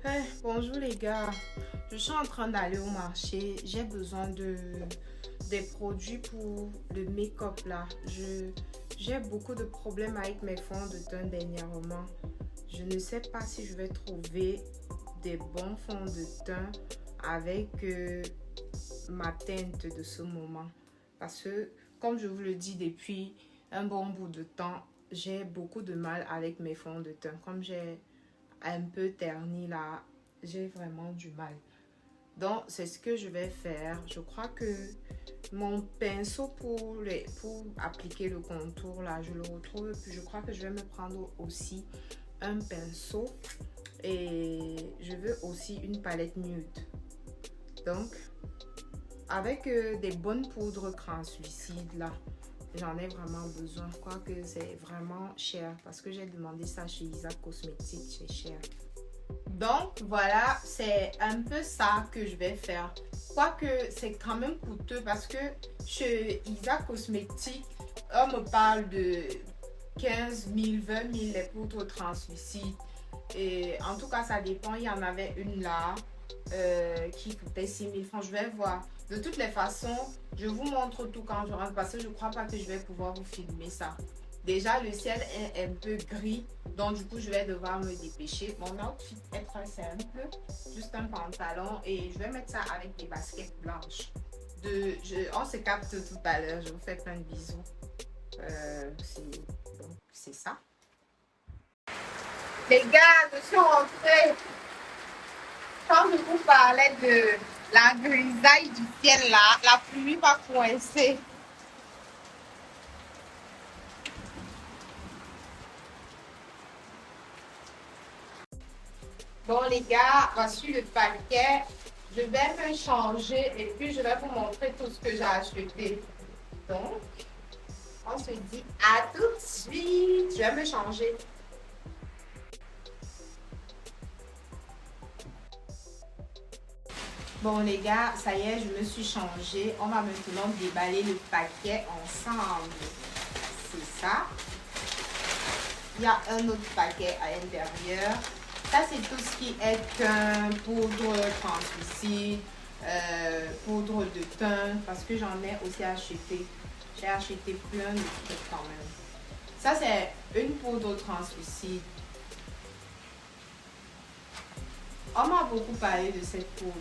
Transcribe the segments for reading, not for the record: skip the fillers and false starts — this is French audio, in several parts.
Hey, bonjour les gars, je suis en train d'aller au marché, j'ai besoin des produits pour le make-up là. J'ai beaucoup de problèmes avec mes fonds de teint dernièrement. Je ne sais pas si je vais trouver des bons fonds de teint avec ma teinte de ce moment. Parce que, comme je vous le dis depuis un bon bout de temps, j'ai beaucoup de mal avec mes fonds de teint. Comme j'ai un peu terni là, j'ai vraiment du mal. Donc, c'est ce que je vais faire. Je crois que mon pinceau pour appliquer le contour là, je le retrouve. Puis je crois que je vais me prendre aussi un pinceau. Et je veux aussi une palette nude. Donc, avec des bonnes poudres translucides là, j'en ai vraiment besoin. Je crois que c'est vraiment cher parce que j'ai demandé ça chez Isa Cosmetics, c'est cher. Donc voilà, c'est un peu ça que je vais faire. Quoique c'est quand même coûteux parce que chez Isa Cosmetics, on me parle de 15 000, 20 000 les poudres translucides. Et en tout cas, ça dépend. Il y en avait une là qui coûtait 6 000 francs. Je vais voir. De toutes les façons, je vous montre tout quand je rentre parce que je ne crois pas que je vais pouvoir vous filmer ça. Déjà, le ciel est un peu gris, donc du coup, je vais devoir me dépêcher. Mon outfit est très simple, juste un pantalon et je vais mettre ça avec des baskets blanches. On se capte tout à l'heure, je vous fais plein de bisous. Donc, c'est ça. Les gars, je suis rentrée. Quand je vous parlais de la grisaille du ciel là, la pluie va coincer. Bon les gars, voici le paquet. Je vais me changer et puis je vais vous montrer tout ce que j'ai acheté. Donc, on se dit à tout de suite. Je vais me changer. Bon les gars, ça y est, je me suis changée. On va maintenant déballer le paquet ensemble. C'est ça. Il y a un autre paquet à l'intérieur. Ça, c'est tout ce qui est teint, poudre translucide, poudre de teint, parce que j'en ai aussi acheté. J'ai acheté plein de trucs quand même. Ça, c'est une poudre translucide. On m'a beaucoup parlé de cette poudre,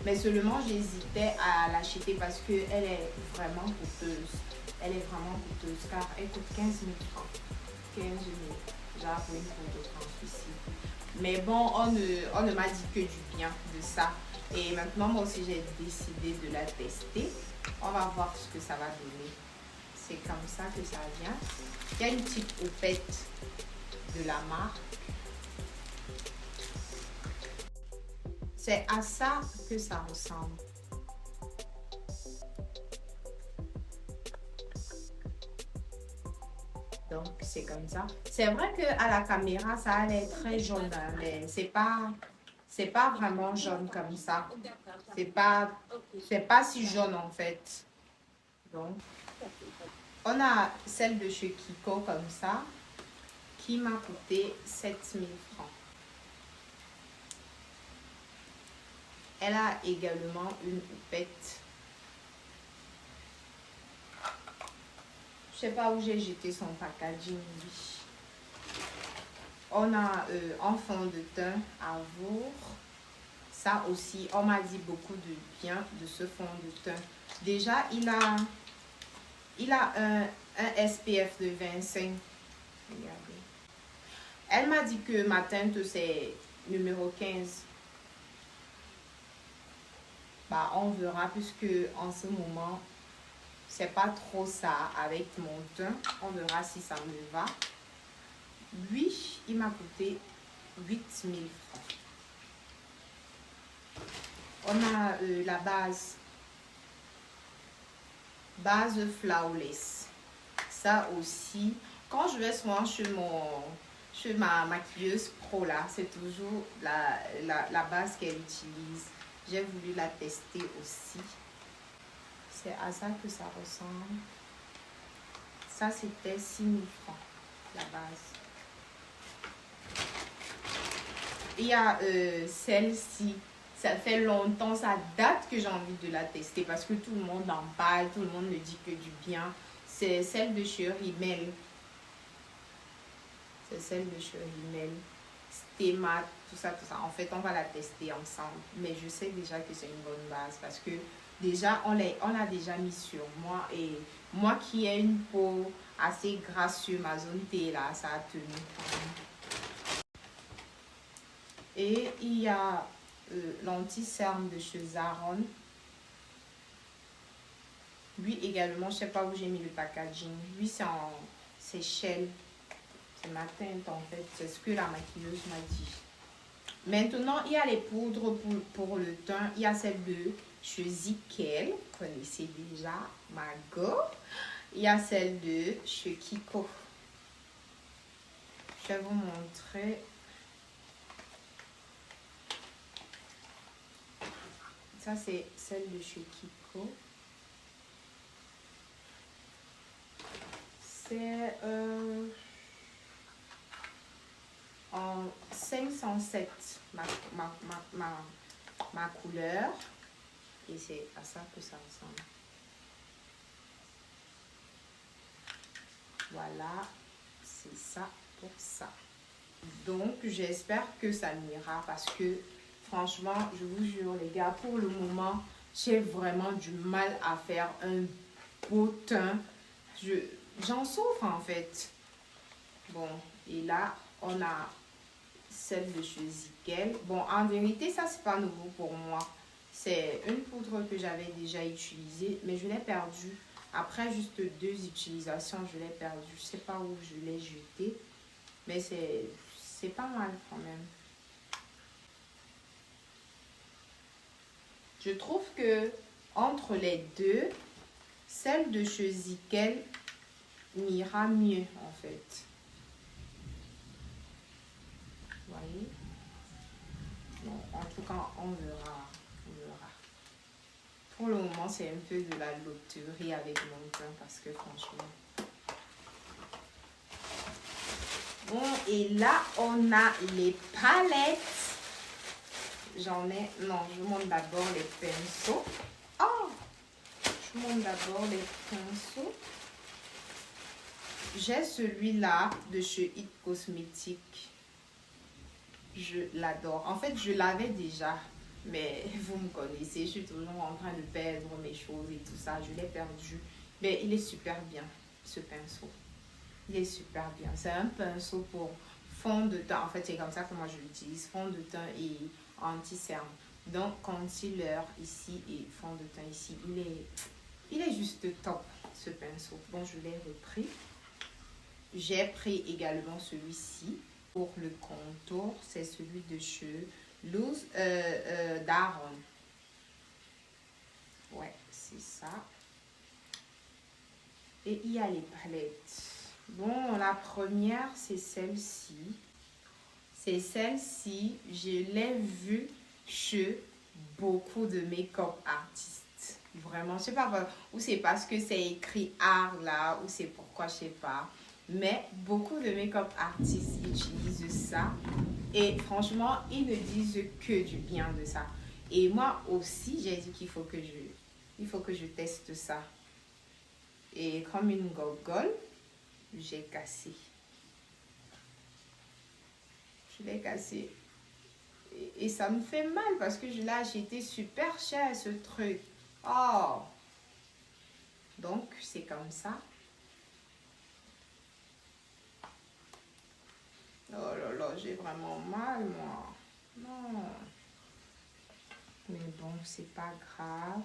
mais seulement j'hésitais à l'acheter parce qu'elle est vraiment coûteuse. Elle est vraiment coûteuse car elle coûte 15 000 francs. 15 000, genre pour une poudre translucide. Mais bon, on ne m'a dit que du bien de ça. Et maintenant, moi aussi, j'ai décidé de la tester. On va voir ce que ça va donner. C'est comme ça que ça vient. Il y a une petite houppette de la marque. C'est à ça que ça ressemble. Donc, c'est comme ça. C'est vrai qu'à la caméra, ça a l'air très jaune, hein, mais c'est pas vraiment jaune comme ça. C'est pas si jaune en fait. Donc, on a celle de chez Kiko comme ça, qui m'a coûté 7 000 francs. Elle a également une houppette. Je sais pas où j'ai jeté son packaging. On a en fond de teint à Avour. Ça aussi, on m'a dit beaucoup de bien de ce fond de teint. Déjà, il a un SPF de 25. Regardez. Elle m'a dit que ma teinte, c'est numéro 15. Bah, on verra puisque en ce moment, c'est pas trop ça avec mon teint. On verra si ça me va. Lui, il m'a coûté 8 000 francs. On a la base Flawless. Ça aussi, quand je vais souvent chez ma maquilleuse pro là, c'est toujours la base qu'elle utilise. J'ai voulu la tester aussi. C'est à ça que ça ressemble. Ça, c'était 6 000 francs, la base. il y a celle-ci. Ça fait longtemps, ça date que j'ai envie de la tester parce que tout le monde en parle, tout le monde ne dit que du bien. C'est celle de chez Rimmel. C'est celle de chez Rimmel. Stémat, tout ça, tout ça. En fait, on va la tester ensemble. Mais je sais déjà que c'est une bonne base parce que déjà, on l'a déjà mis sur moi. Et moi qui ai une peau assez grasseuse, ma zone T là, ça a tenu. Et il y a l'anti-cerne de chez Zaron. Lui également, je ne sais pas où j'ai mis le packaging. Lui, c'est Shell. C'est ma teinte en fait. C'est ce que la maquilleuse m'a dit. Maintenant, il y a les poudres pour le teint. Il y a celle de chez Zickel. Vous connaissez déjà. Margot. Il y a celle de chez Kiko. Je vais vous montrer. Ça, c'est celle de chez Kiko. C'est en 507 ma couleur. Et c'est à ça que ça ressemble. Voilà, c'est ça pour ça. Donc, j'espère que ça m'ira parce que franchement, je vous jure les gars, pour le moment, j'ai vraiment du mal à faire un beau teint. J'en souffre en fait. Bon, et là, on a celle de chez Zickel. Bon, en vérité, ça, c'est pas nouveau pour moi. C'est une poudre que j'avais déjà utilisée, mais je l'ai perdue. Après juste 2 utilisations, je l'ai perdue. Je sais pas où je l'ai jetée, mais c'est pas mal quand même. Je trouve que entre les deux, celle de chez Zickel m'ira mieux en fait. Vous voyez? Bon, en tout cas, on verra. On verra. Pour le moment, c'est un peu de la loterie avec mon teint parce que franchement. Bon, et là, on a les palettes. J'en ai... Non, je vous montre d'abord les pinceaux. Oh! Je vous montre d'abord les pinceaux. J'ai celui-là de chez It Cosmetics. Je l'adore. En fait, je l'avais déjà. Mais vous me connaissez, je suis toujours en train de perdre mes choses et tout ça. Je l'ai perdu. Mais il est super bien, ce pinceau. Il est super bien. C'est un pinceau pour fond de teint. En fait, c'est comme ça que moi je l'utilise. Fond de teint et anti-cerne. Donc, concealer ici et fond de teint ici. Il est juste top, ce pinceau. Bon, je l'ai repris. J'ai pris également celui-ci pour le contour. C'est celui de chez Loose Daron. Ouais, c'est ça. Et il y a les palettes. Bon, la première, c'est celle-ci. C'est celle-ci. Je l'ai vue chez beaucoup de make-up artistes. Vraiment, je sais pas, ou c'est parce que c'est écrit art là, ou c'est pourquoi, je sais pas. Mais beaucoup de make-up artistes utilisent ça. Et franchement, ils ne disent que du bien de ça. Et moi aussi, j'ai dit qu'il faut que je teste ça. Et comme une gogole, j'ai cassé. Je l'ai cassé. Et ça me fait mal parce que je l'ai acheté super cher ce truc. Oh! Donc, c'est comme ça. Oh là là, j'ai vraiment mal, moi. Non. Mais bon, c'est pas grave.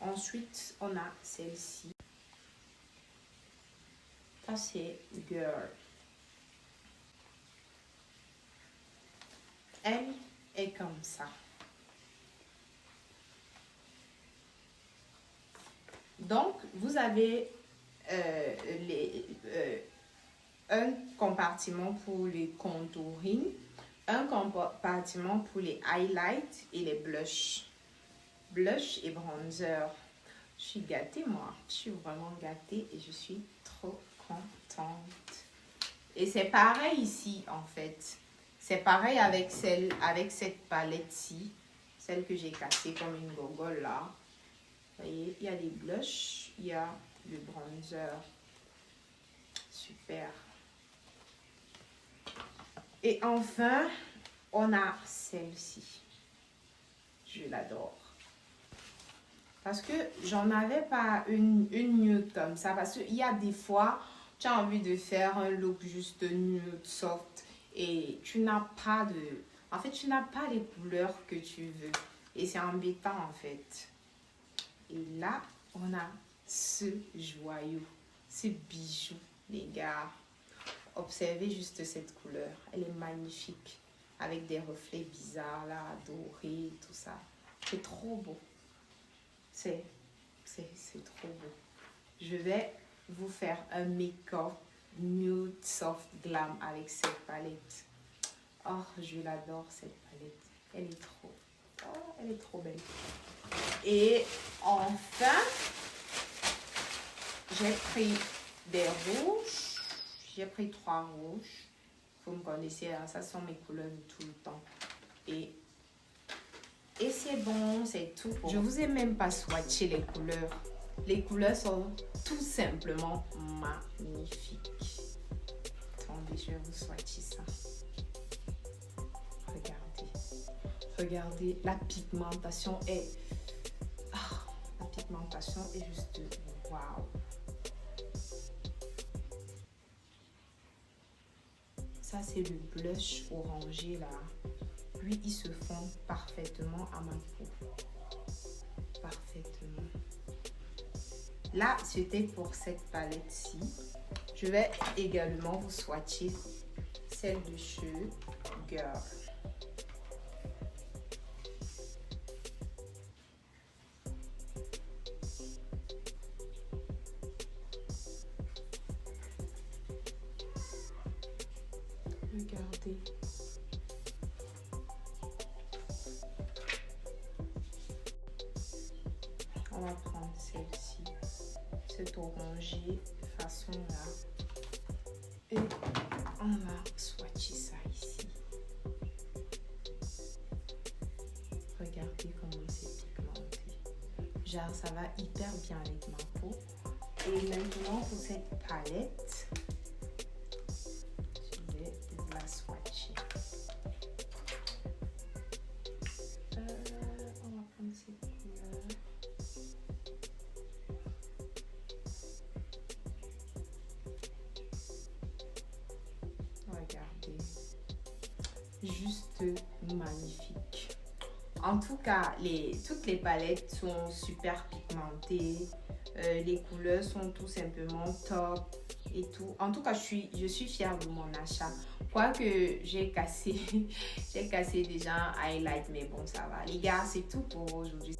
Ensuite, on a celle-ci. Ça, c'est Girl. Elle est comme ça. Donc, vous avez un compartiment pour les contouring, un compartiment pour les highlights et les blushs. Blush et bronzer. Je suis gâtée, moi. Je suis vraiment gâtée et je suis trop contente. Et c'est pareil ici, en fait. C'est pareil avec cette palette-ci. Celle que j'ai cassée comme une gogole là. Vous voyez, il y a les blushs, il y a le bronzer. Super. Et enfin, on a celle-ci. Je l'adore. Parce que j'en avais pas une nude comme ça. Parce qu'il y a des fois, tu as envie de faire un look juste nude, soft. Et tu n'as pas de... En fait, tu n'as pas les couleurs que tu veux. Et c'est embêtant en fait. Et là, on a ce joyau, ce bijou, les gars. Observez juste cette couleur. Elle est magnifique. Avec des reflets bizarres là, dorés, tout ça. C'est trop beau. C'est trop beau. Je vais vous faire un make-up nude soft glam avec cette palette. Oh, je l'adore cette palette. Elle est trop. Oh, elle est trop belle. Et enfin, j'ai pris des rouges. J'ai pris 3 rouges. Vous me connaissez, hein, ça sont mes couleurs de tout le temps. Et c'est bon, c'est tout. Je vous ai même pas swatché les couleurs. Les couleurs sont tout simplement magnifiques. Attendez, je vais vous swatcher ça. Regardez. Regardez, la pigmentation est... la pigmentation est juste... Waouh! Ça, c'est le blush orangé là. Lui, il se fond parfaitement à ma peau. Parfaitement. Là, c'était pour cette palette-ci. Je vais également vous swatcher celle de chez Girl. Regardez. On va prendre celle-ci, cet orangé façon là, et on va swatcher ça ici. Regardez comment c'est pigmenté. Genre, ça va hyper bien avec ma peau. Et maintenant pour cette palette, je vais la swatcher. On va prendre cette couleur. Regardez, juste magnifique. En tout cas, toutes les palettes sont super pigmentées. Les couleurs sont tout simplement top et tout. En tout cas, je suis fière de mon achat. Quoique j'ai cassé, j'ai cassé déjà un highlight, mais bon, ça va. Les gars, c'est tout pour aujourd'hui.